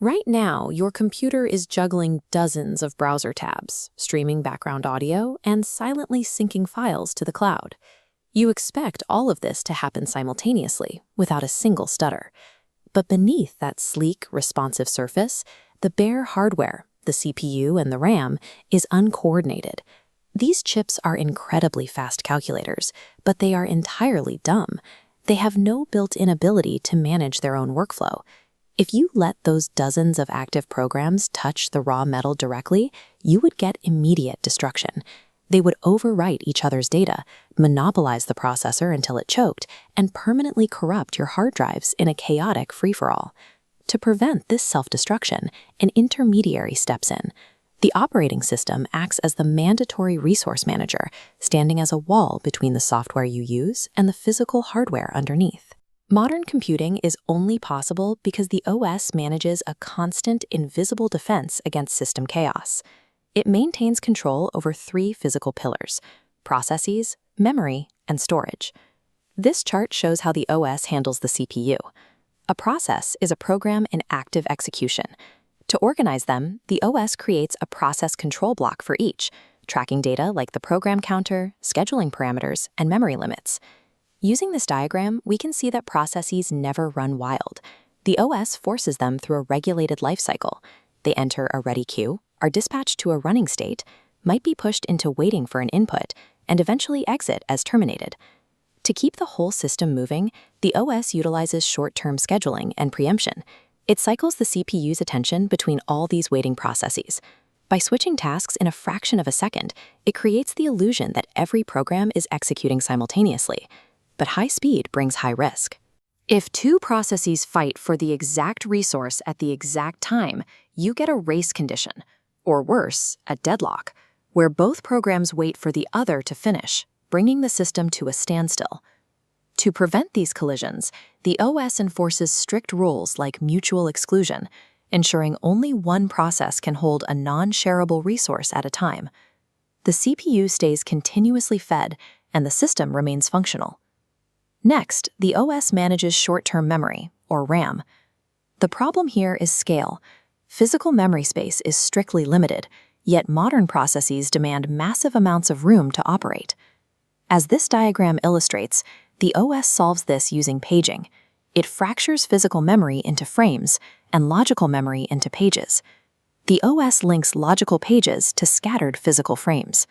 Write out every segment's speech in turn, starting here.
Right now, your computer is juggling dozens of browser tabs, streaming background audio, and silently syncing files to the cloud. You expect all of this to happen simultaneously, without a single stutter. But beneath that sleek, responsive surface, the bare hardware, the CPU and the RAM, is uncoordinated. These chips are incredibly fast calculators, but they are entirely dumb. They have no built-in ability to manage their own workflow. If you let those dozens of active programs touch the raw metal directly, you would get immediate destruction. They would overwrite each other's data, monopolize the processor until it choked, and permanently corrupt your hard drives in a chaotic free-for-all. To prevent this self-destruction, an intermediary steps in. The operating system acts as the mandatory resource manager, standing as a wall between the software you use and the physical hardware underneath. Modern computing is only possible because the OS manages a constant, invisible defense against system chaos. It maintains control over three physical pillars: processes, memory, and storage. This chart shows how the OS handles the CPU. A process is a program in active execution. To organize them, the OS creates a process control block for each, tracking data like the program counter, scheduling parameters, and memory limits. Using this diagram, we can see that processes never run wild. The OS forces them through a regulated life cycle. They enter a ready queue, are dispatched to a running state, might be pushed into waiting for an input, and eventually exit as terminated. To keep the whole system moving, the OS utilizes short-term scheduling and preemption. It cycles the CPU's attention between all these waiting processes. By switching tasks in a fraction of a second, it creates the illusion that every program is executing simultaneously. But high speed brings high risk. If two processes fight for the exact resource at the exact time, you get a race condition, or worse, a deadlock, where both programs wait for the other to finish, bringing the system to a standstill. To prevent these collisions, the OS enforces strict rules like mutual exclusion, ensuring only one process can hold a non-shareable resource at a time. The CPU stays continuously fed, and the system remains functional. Next, the OS manages short-term memory, or RAM. The problem here is scale. Physical memory space is strictly limited, yet modern processes demand massive amounts of room to operate. As this diagram illustrates, the OS solves this using paging. It fractures physical memory into frames and logical memory into pages. The OS links logical pages to scattered physical frames.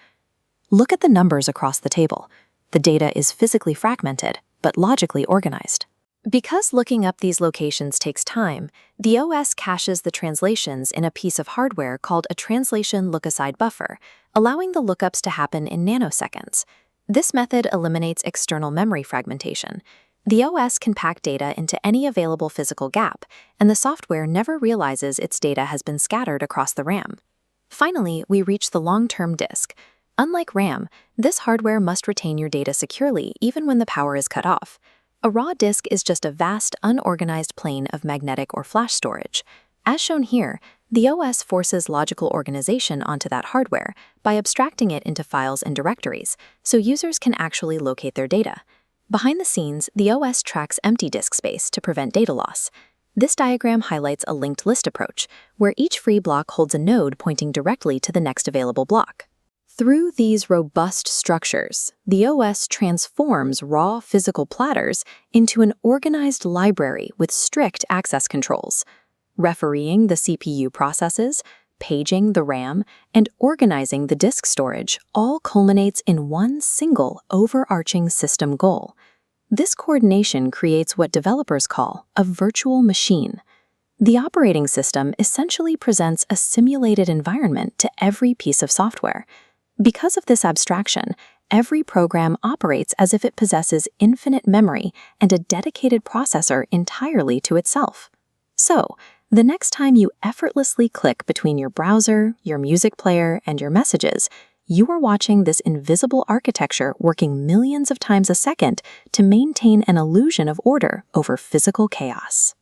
Look at the numbers across the table. The data is physically fragmented, but logically organized. Because looking up these locations takes time, the OS caches the translations in a piece of hardware called a translation look-aside buffer, allowing the lookups to happen in nanoseconds. This method eliminates external memory fragmentation. The OS can pack data into any available physical gap, and the software never realizes its data has been scattered across the RAM. Finally, we reach the long-term disk. Unlike RAM, this hardware must retain your data securely even when the power is cut off. A raw disk is just a vast, unorganized plane of magnetic or flash storage. As shown here, the OS forces logical organization onto that hardware by abstracting it into files and directories, so users can actually locate their data. Behind the scenes, the OS tracks empty disk space to prevent data loss. This diagram highlights a linked list approach, where each free block holds a node pointing directly to the next available block. Through these robust structures, the OS transforms raw physical platters into an organized library with strict access controls. Refereeing the CPU processes, paging the RAM, and organizing the disk storage all culminates in one single overarching system goal. This coordination creates what developers call a virtual machine. The operating system essentially presents a simulated environment to every piece of software. Because of this abstraction, every program operates as if it possesses infinite memory and a dedicated processor entirely to itself. So, the next time you effortlessly click between your browser, your music player, and your messages, you are watching this invisible architecture working millions of times a second to maintain an illusion of order over physical chaos.